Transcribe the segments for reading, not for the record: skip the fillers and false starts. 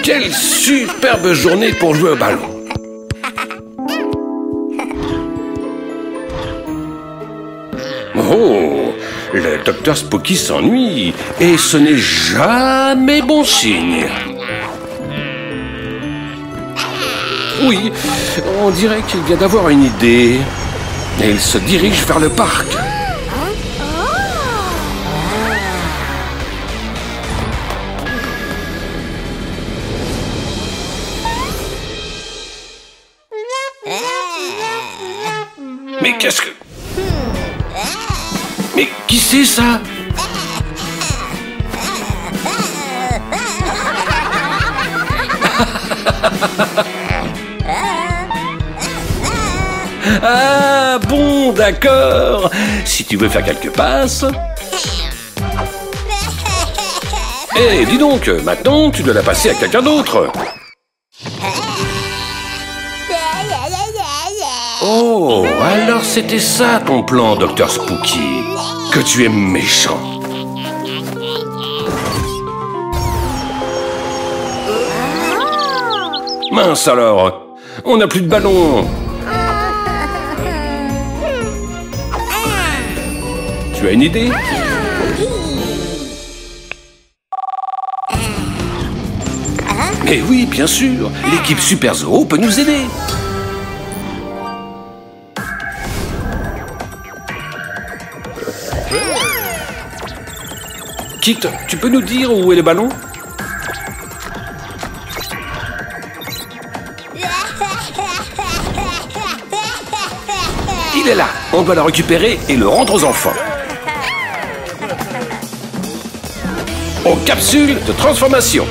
Quelle superbe journée pour jouer au ballon. Oh, le docteur Spooky s'ennuie et ce n'est jamais bon signe. Oui, on dirait qu'il vient d'avoir une idée. Et il se dirige vers le parc. Mais qu'est-ce que... Mais qui c'est ça? Ah bon, d'accord. Si tu veux faire quelques passes... Eh, dis donc, maintenant tu dois la passer à quelqu'un d'autre. Oh, alors c'était ça ton plan, Docteur Spooky. Que tu es méchant. Mince alors, on n'a plus de ballon. Tu as une idée? Mais oui, bien sûr, l'équipe Super Zoo peut nous aider. Kit, tu peux nous dire où est le ballon? Il est là. On doit le récupérer et le rendre aux enfants. Aux capsules de transformation.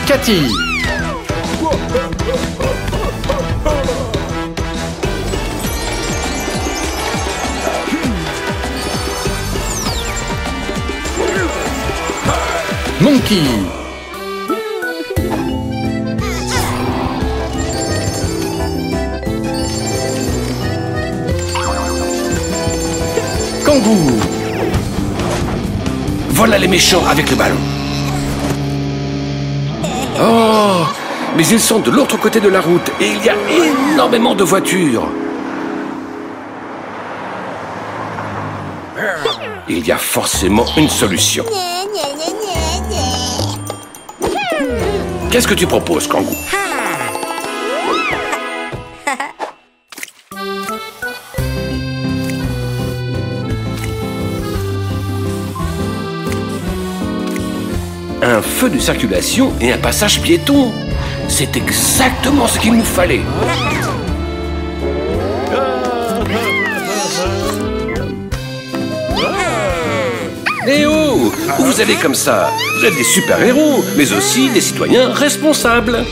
Cathy. Monkey. Kangou. Voilà les méchants avec le ballon. Oh, mais ils sont de l'autre côté de la route et il y a énormément de voitures. Il y a forcément une solution. Qu'est-ce que tu proposes, Kangou? Un feu de circulation et un passage piéton. C'est exactement ce qu'il nous fallait. Eh oh! Où vous allez comme ça? Vous êtes des super-héros, mais aussi des citoyens responsables.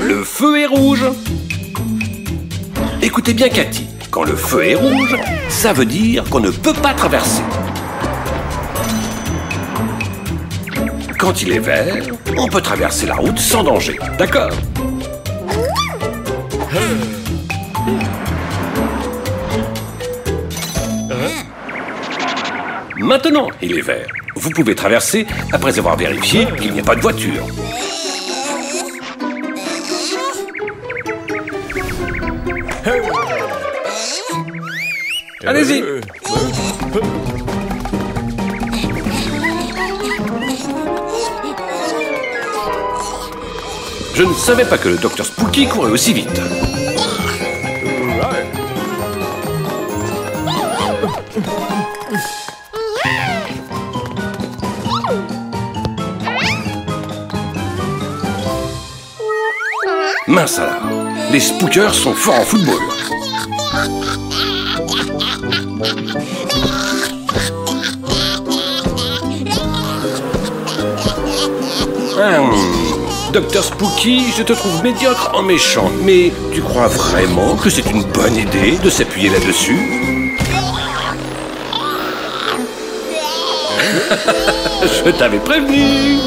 Le feu est rouge. Écoutez bien, Cathy. Quand le feu est rouge, ça veut dire qu'on ne peut pas traverser. Quand il est vert, on peut traverser la route sans danger. D'accord? Maintenant, il est vert. Vous pouvez traverser après avoir vérifié qu'il n'y a pas de voiture. Allez-y. Je ne savais pas que le Docteur Spooky courait aussi vite. Mince alors, les spookers sont forts en football. Docteur Spooky, je te trouve médiocre en méchant, mais tu crois vraiment que c'est une bonne idée de s'appuyer là-dessus? Je t'avais prévenu.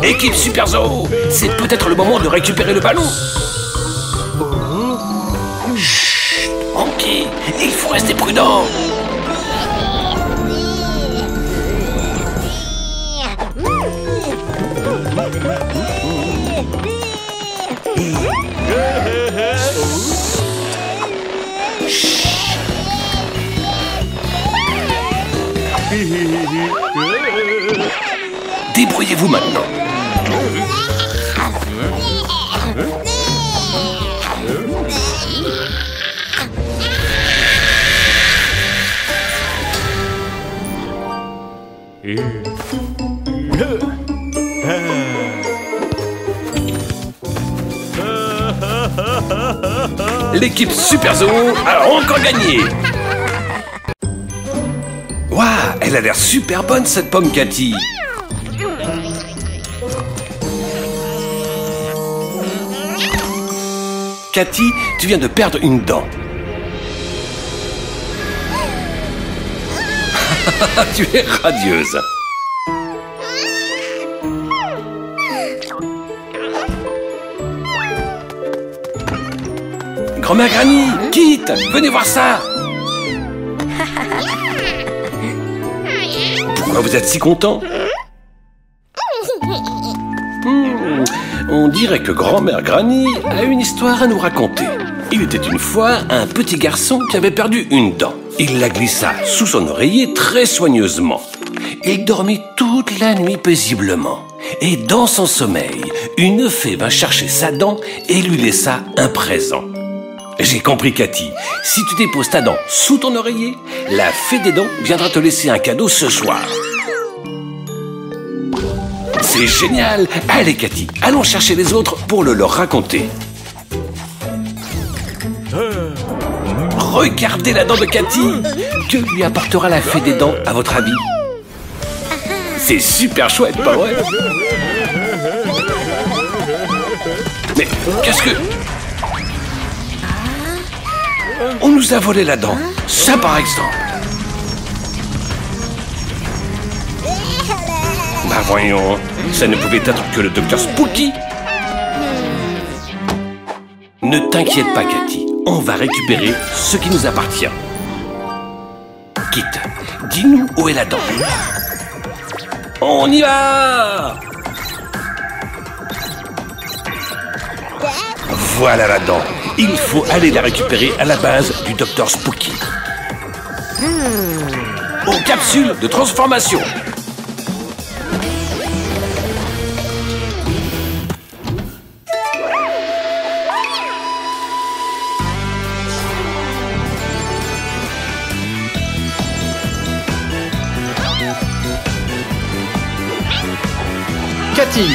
Équipe Super Zoo, c'est peut-être le moment de récupérer le ballon. Chut, Monkey, il faut rester prudent. Débrouillez-vous maintenant. L'équipe Super Zoo a encore gagné. Waouh, elle a l'air super bonne cette pomme, Cathy. Cathy, tu viens de perdre une dent. Tu es radieuse. Grand-mère Granny, Kit, venez voir ça. Pourquoi vous êtes si content? On dirait que grand-mère Granny a une histoire à nous raconter. Il était une fois un petit garçon qui avait perdu une dent. Il la glissa sous son oreiller très soigneusement. Il dormit toute la nuit paisiblement. Et dans son sommeil, une fée vint chercher sa dent et lui laissa un présent. J'ai compris, Cathy. Si tu déposes ta dent sous ton oreiller, la fée des dents viendra te laisser un cadeau ce soir. C'est génial! Allez, Cathy, allons chercher les autres pour le leur raconter. Regardez la dent de Cathy! Que lui apportera la fée des dents, à votre avis? C'est super chouette, pas vrai? Mais qu'est-ce que... On nous a volé la dent. Ça, par exemple. Bah voyons, ça ne pouvait être que le docteur Spooky. Ne t'inquiète pas, Cathy. On va récupérer ce qui nous appartient. Kit, dis-nous où est la dent. On y va! Voilà la dent. Il faut aller la récupérer à la base du docteur Spooky. Aux capsules de transformation. Cathy.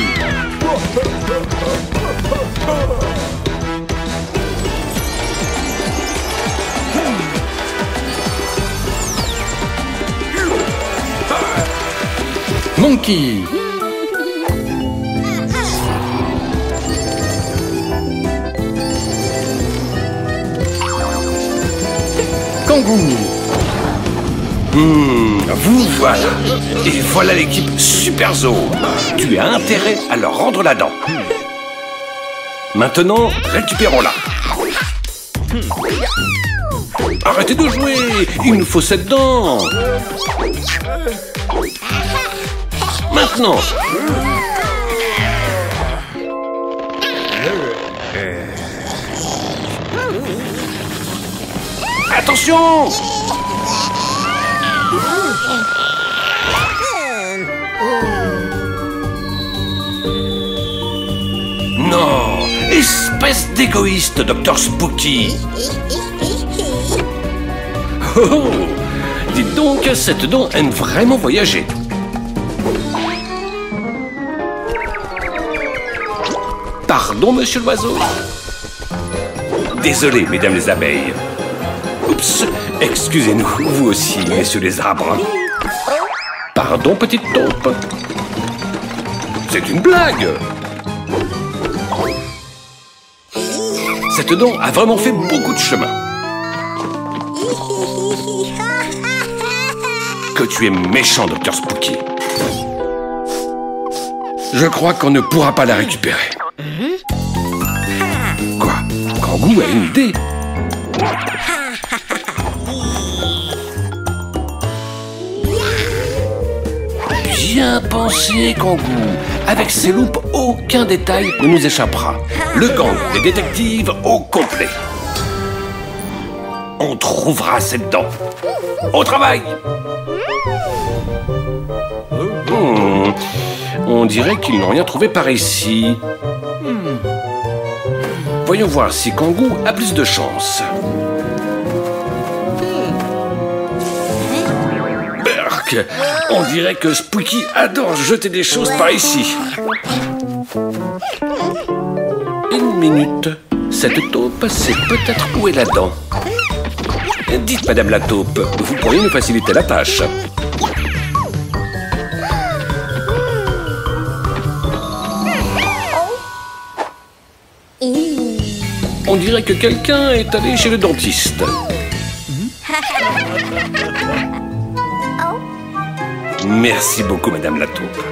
Monkey. Kangourou. Vous voilà. Et voilà l'équipe Super Zoo. Tu as intérêt à leur rendre la dent. Maintenant, récupérons-la. Arrêtez de jouer. Il nous faut cette dent. Maintenant. Attention! Non! Espèce d'égoïste, Docteur Spooky! Oh! Dites donc, cette dent aime vraiment voyager. Pardon, monsieur l'oiseau? Désolé, mesdames les abeilles. Oups, excusez-nous, vous aussi, messieurs les arbres. Pardon, petite taupe. C'est une blague. Cette dent a vraiment fait beaucoup de chemin. Que tu es méchant, Docteur Spooky. Je crois qu'on ne pourra pas la récupérer. Quoi? Kangou a une idée. Bien pensé, Kangou. Avec ses loupes, aucun détail ne nous échappera. Le gang des détectives au complet. On trouvera cette dent. Au travail! On dirait qu'ils n'ont rien trouvé par ici. Voyons voir si Kangou a plus de chance. Berk, on dirait que Spooky adore jeter des choses par ici. Une minute. Cette taupe, c'est peut-être où est la dent. Dites, Madame la taupe, vous pourriez nous faciliter la tâche. On dirait que quelqu'un est allé chez le dentiste. Merci beaucoup, Madame la taupe.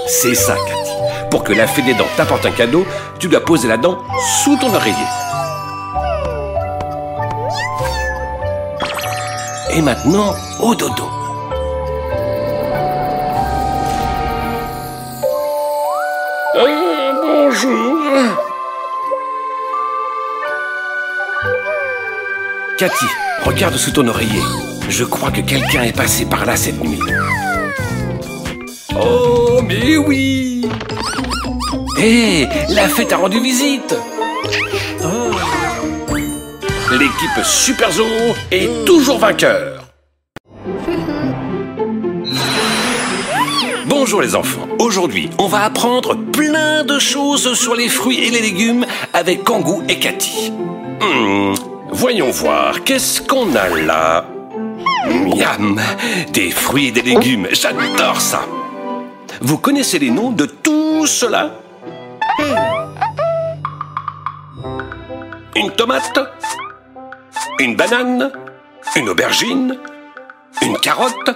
C'est ça, Cathy. Pour que la fée des dents t'apporte un cadeau, tu dois poser la dent sous ton oreiller. Et maintenant, au dodo. Bonjour. Cathy, regarde sous ton oreiller. Je crois que quelqu'un est passé par là cette nuit. Oh, mais oui! Hé, la fête a rendu visite! L'équipe Super Zoo est toujours vainqueur! Bonjour les enfants, aujourd'hui on va apprendre plein de choses sur les fruits et les légumes avec Kangou et Cathy. Voyons voir, qu'est-ce qu'on a là? Miam! Des fruits et des légumes, j'adore ça! Vous connaissez les noms de tout cela? Une tomate? Une banane? Une aubergine? Une carotte?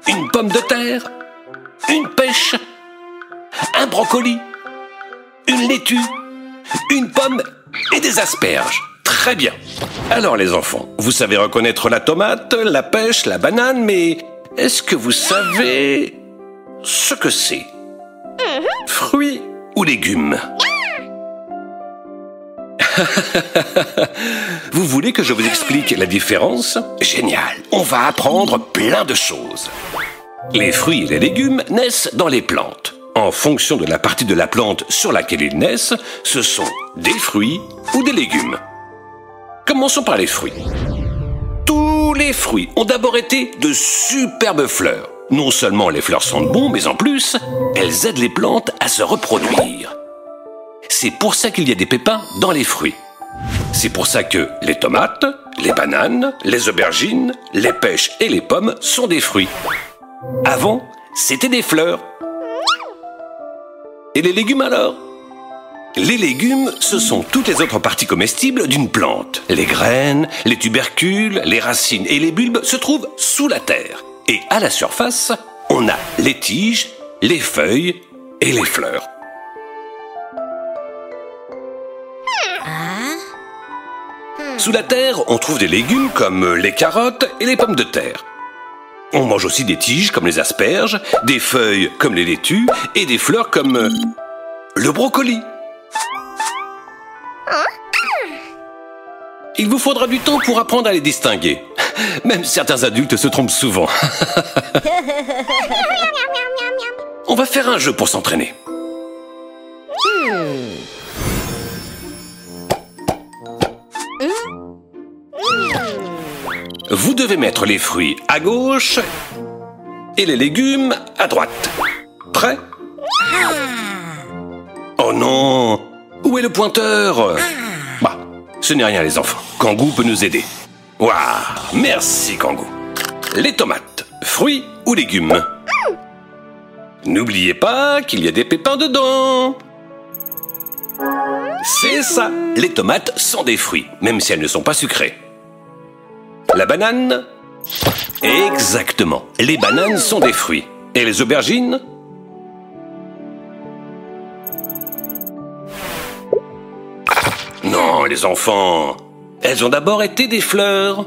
Une pomme de terre? Une pêche? Un brocoli? Une laitue? Une pomme et des asperges? Très bien. Alors les enfants, vous savez reconnaître la tomate, la pêche, la banane, mais est-ce que vous savez ce que c'est? Fruits ou légumes? Vous voulez que je vous explique la différence? Génial, on va apprendre plein de choses. Les fruits et les légumes naissent dans les plantes. En fonction de la partie de la plante sur laquelle ils naissent, ce sont des fruits ou des légumes. Commençons par les fruits. Tous les fruits ont d'abord été de superbes fleurs. Non seulement les fleurs sentent bon, mais en plus, elles aident les plantes à se reproduire. C'est pour ça qu'il y a des pépins dans les fruits. C'est pour ça que les tomates, les bananes, les aubergines, les pêches et les pommes sont des fruits. Avant, c'était des fleurs. Et les légumes alors? Les légumes, ce sont toutes les autres parties comestibles d'une plante. Les graines, les tubercules, les racines et les bulbes se trouvent sous la terre. Et à la surface, on a les tiges, les feuilles et les fleurs. Sous la terre, on trouve des légumes comme les carottes et les pommes de terre. On mange aussi des tiges comme les asperges, des feuilles comme les laitues et des fleurs comme le brocoli. Il vous faudra du temps pour apprendre à les distinguer. Même certains adultes se trompent souvent. On va faire un jeu pour s'entraîner. Vous devez mettre les fruits à gauche et les légumes à droite. Prêt? Oh non! Où est le pointeur? Bah, ce n'est rien les enfants. Kangou peut nous aider. Waouh! Merci Kangou. Les tomates, fruits ou légumes? N'oubliez pas qu'il y a des pépins dedans. C'est ça! Les tomates sont des fruits, même si elles ne sont pas sucrées. La banane, Exactement. Les bananes sont des fruits. Et les aubergines? Non, les enfants. Elles ont d'abord été des fleurs.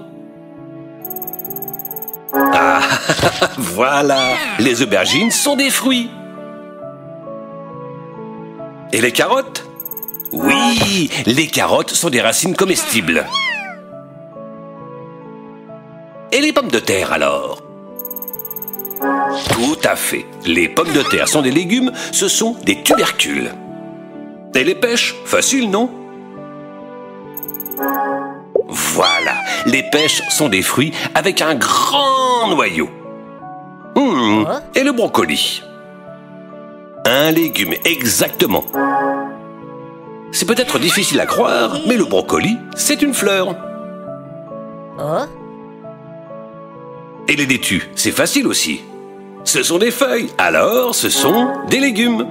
Ah, voilà. Les aubergines sont des fruits. Et les carottes? Oui, les carottes sont des racines comestibles. Et les pommes de terre alors? Tout à fait. Les pommes de terre sont des légumes, ce sont des tubercules. Et les pêches? Facile, non? Voilà, les pêches sont des fruits avec un grand noyau. Et le brocoli? Un légume, exactement. C'est peut-être difficile à croire, mais le brocoli, c'est une fleur. Et les laitues, c'est facile aussi. Ce sont des feuilles, alors ce sont des légumes.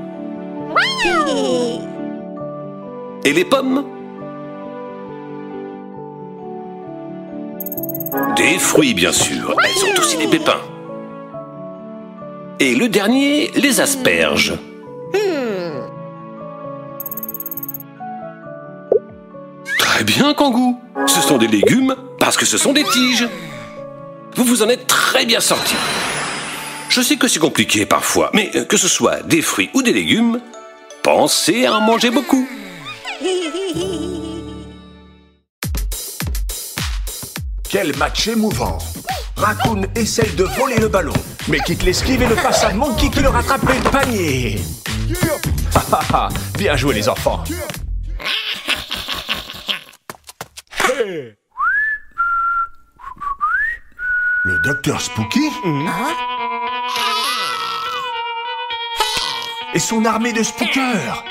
Et les pommes? Des fruits, bien sûr. Elles ont aussi des pépins. Et le dernier, les asperges. Très bien, Kangou. Ce sont des légumes parce que ce sont des tiges. Vous vous en êtes très bien sortis. Je sais que c'est compliqué parfois, mais que ce soit des fruits ou des légumes, pensez à en manger beaucoup. Quel match émouvant! Raccoon essaye de voler le ballon, mais quitte l'esquive et le passe à Monkey qui le rattrape et le panier. Bien joué les enfants. Le docteur Spooky et son armée de spookers.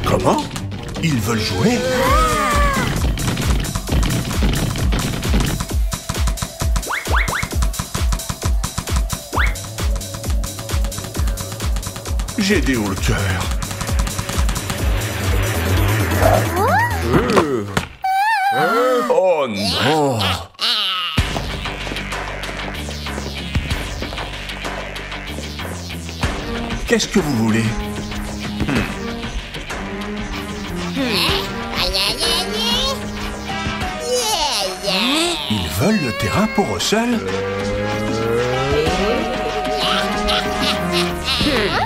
Comment? Ils veulent jouer? J'ai des hauts le cœur. Oh non! Qu'est-ce que vous voulez? Ils veulent le terrain pour eux seuls?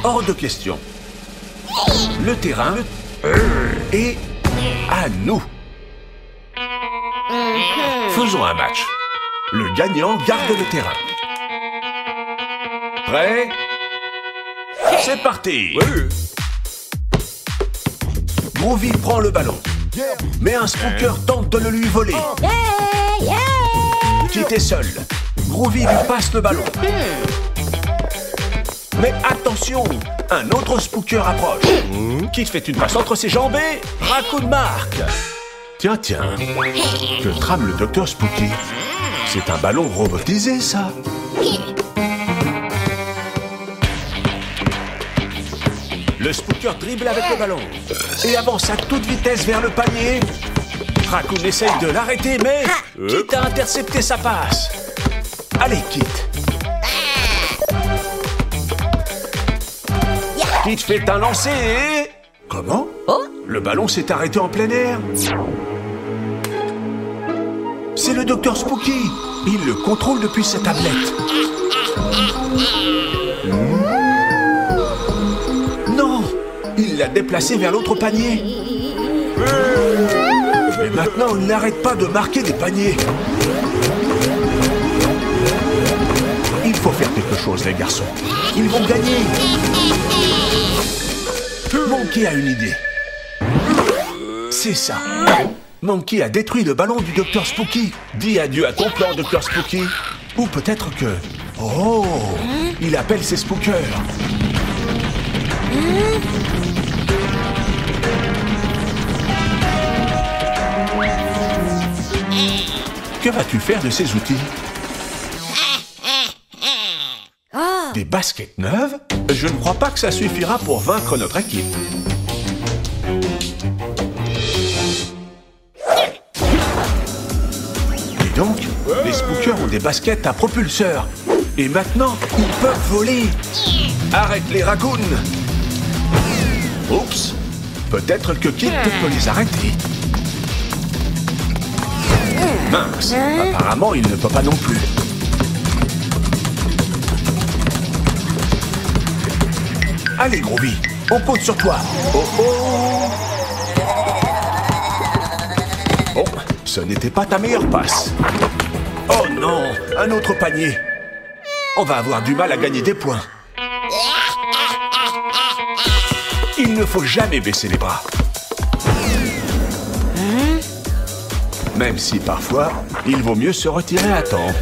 Hors de question. Le terrain est à nous. Faisons un match. Le gagnant garde le terrain. Prêt? C'est parti! Groovy prend le ballon. Mais un spooker tente de le lui voler. Kit est seul. Groovy lui passe le ballon. Mais attention, un autre spooker approche. Kit fait une passe entre ses jambes et Raccoon marque. Tiens, que trame le docteur Spooky? C'est un ballon robotisé, ça. Le spooker dribble avec le ballon et avance à toute vitesse vers le panier. Raccoon essaye de l'arrêter, mais Kit a intercepté sa passe. Allez, Kit. Kit fait un lancer et... Comment? Le ballon s'est arrêté en plein air. C'est le docteur Spooky. Il le contrôle depuis sa tablette. Non! Il l'a déplacé vers l'autre panier. Et maintenant, il n'arrête pas de marquer des paniers. Il faut faire quelque chose, les garçons. Ils vont gagner. Monkey a une idée. C'est ça. Monkey a détruit le ballon du docteur Spooky. Dis adieu à ton plan, docteur Spooky. Ou peut-être que... Oh! Il appelle ses spookers. Que vas-tu faire de ces outils? Des baskets neuves? Je ne crois pas que ça suffira pour vaincre notre équipe. Dis donc, les spookers ont des baskets à propulseur. Et maintenant, ils peuvent voler. Arrête les raccoons. Oups. Peut-être que Kit peut les arrêter. Mince, apparemment il ne peut pas non plus. Allez Groovy, on compte sur toi. Oh oh. Oh, ce n'était pas ta meilleure passe. Oh non, un autre panier. On va avoir du mal à gagner des points. Il ne faut jamais baisser les bras. Même si parfois, il vaut mieux se retirer à temps.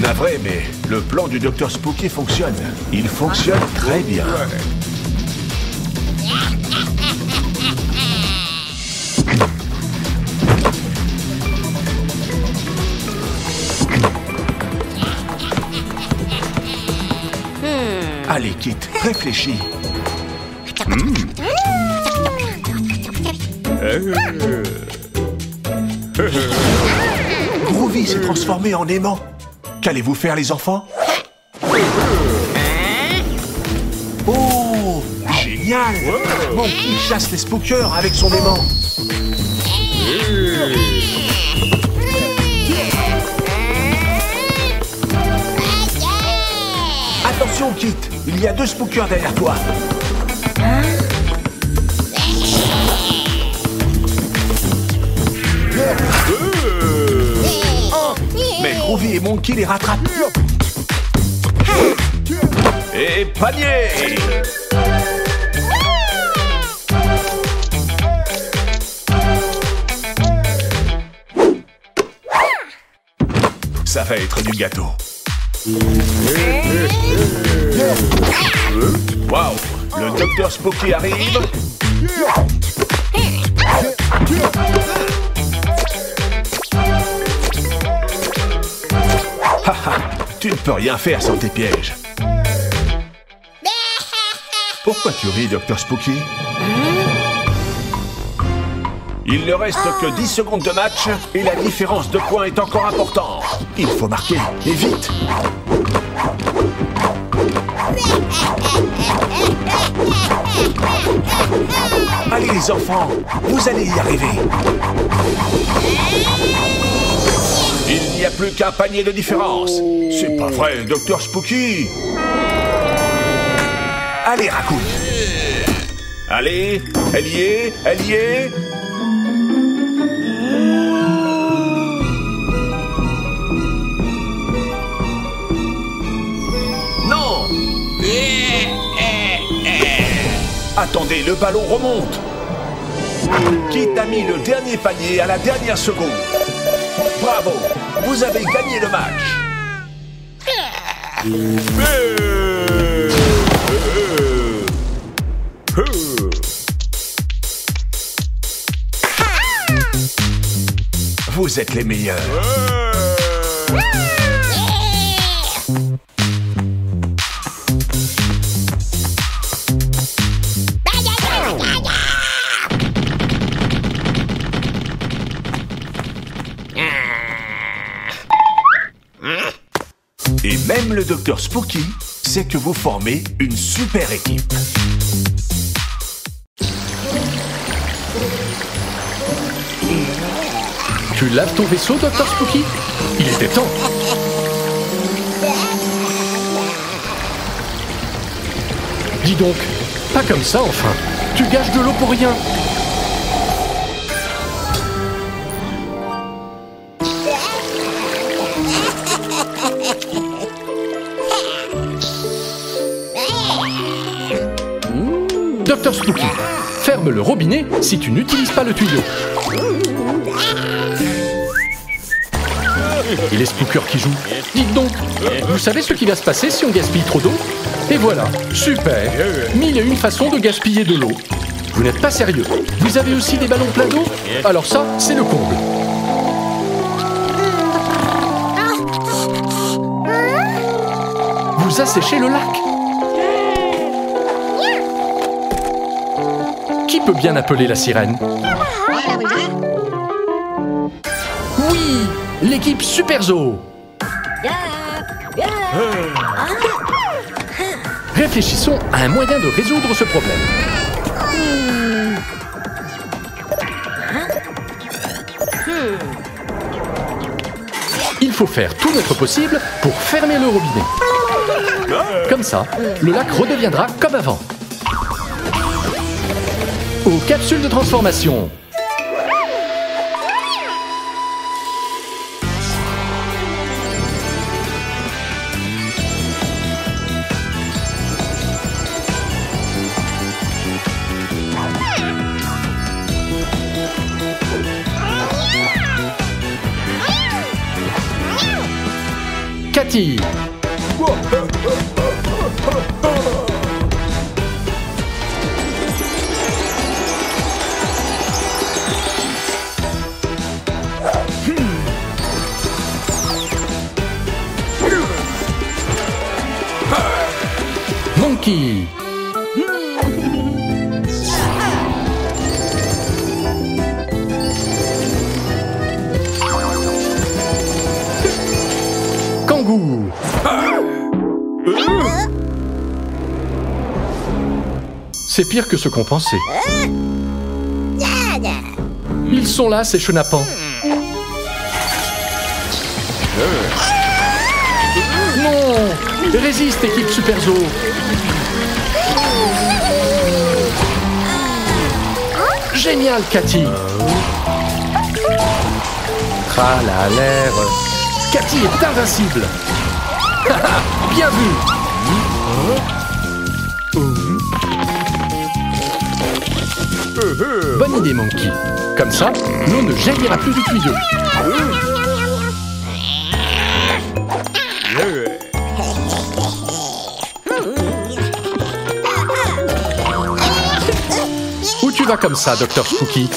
Navré, mais le plan du Dr Spooky fonctionne. Il fonctionne très bien. Allez, Kit, réfléchis. Groovy s'est transformé en aimant. Qu'allez-vous faire, les enfants? Oh, génial! Monkey chasse les spookers avec son aimant. Attention, Kit, il y a 2 spookers derrière toi. Mais Groovy et Monkey les rattrapent. Et panier! Ça va être du gâteau. Waouh! Le Dr Spooky arrive. Haha, tu ne peux rien faire sans tes pièges. Pourquoi tu ris, Dr Spooky? Il ne reste que 10 secondes de match et la différence de points est encore importante. Il faut marquer, et vite. Allez les enfants, vous allez y arriver. Il n'y a plus qu'un panier de différence. C'est pas vrai, Dr Spooky. Allez, Raccoon. Allez, elle y est, elle y est. Non. Attendez, le ballon remonte. Kit a mis le dernier panier à la dernière seconde. Bravo, vous avez gagné le match. Vous êtes les meilleurs. Et même le Dr Spooky sait que vous formez une super équipe. Tu laves ton vaisseau, Dr Spooky? Il était temps. Dis donc, pas comme ça enfin. Tu gâches de l'eau pour rien. Dr Spooky, ferme le robinet si tu n'utilises pas le tuyau. Et les spookers qui jouent. Dites donc, vous savez ce qui va se passer si on gaspille trop d'eau? Et voilà, super. 1001 façons de gaspiller de l'eau. Vous n'êtes pas sérieux. Vous avez aussi des ballons pleins d'eau? Alors ça, c'est le comble. Vous asséchez le lac. Qui peut bien appeler la sirène? Oui, l'équipe Super Zoo. Réfléchissons à un moyen de résoudre ce problème. Il faut faire tout notre possible pour fermer le robinet. Comme ça, le lac redeviendra comme avant. Aux capsules de transformation. Cathy. Monkey. Kangou. C'est pire que ce qu'on pensait. Ils sont là, ces chenapans. Non! Résiste, équipe Super Zoo. Génial, Cathy. Tralalaire. Cathy est invincible. Bien vu. Bonne idée, Monkey. Comme ça, l'eau ne jaillira plus du tuyau. Où tu vas comme ça, Dr Spooky?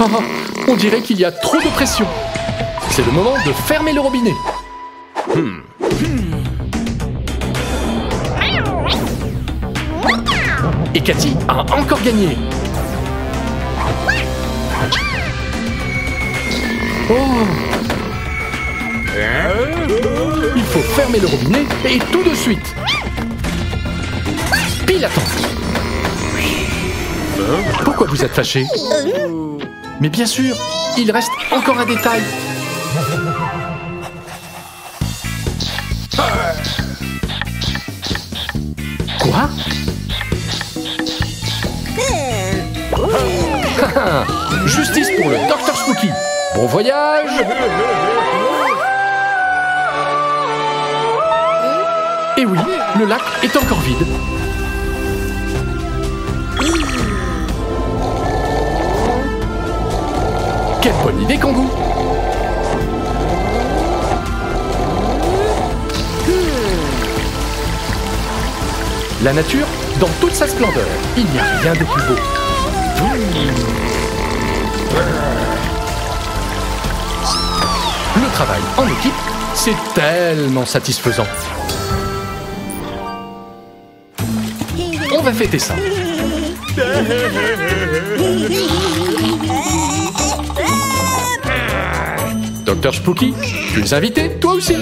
Oh, on dirait qu'il y a trop de pression. C'est le moment de fermer le robinet. Et Cathy a encore gagné. Oh. Il faut fermer le robinet et tout de suite. Pile à temps. Pourquoi vous êtes fâché? Mais bien sûr, il reste encore un détail. Quoi? Justice pour le Dr Spooky. Bon voyage. Et oui, le lac est encore vide. Quelle bonne idée, Kangou! La nature dans toute sa splendeur. Il n'y a rien de plus beau. Le travail en équipe, c'est tellement satisfaisant. On va fêter ça. Dr Spooky, tu es invité, toi aussi.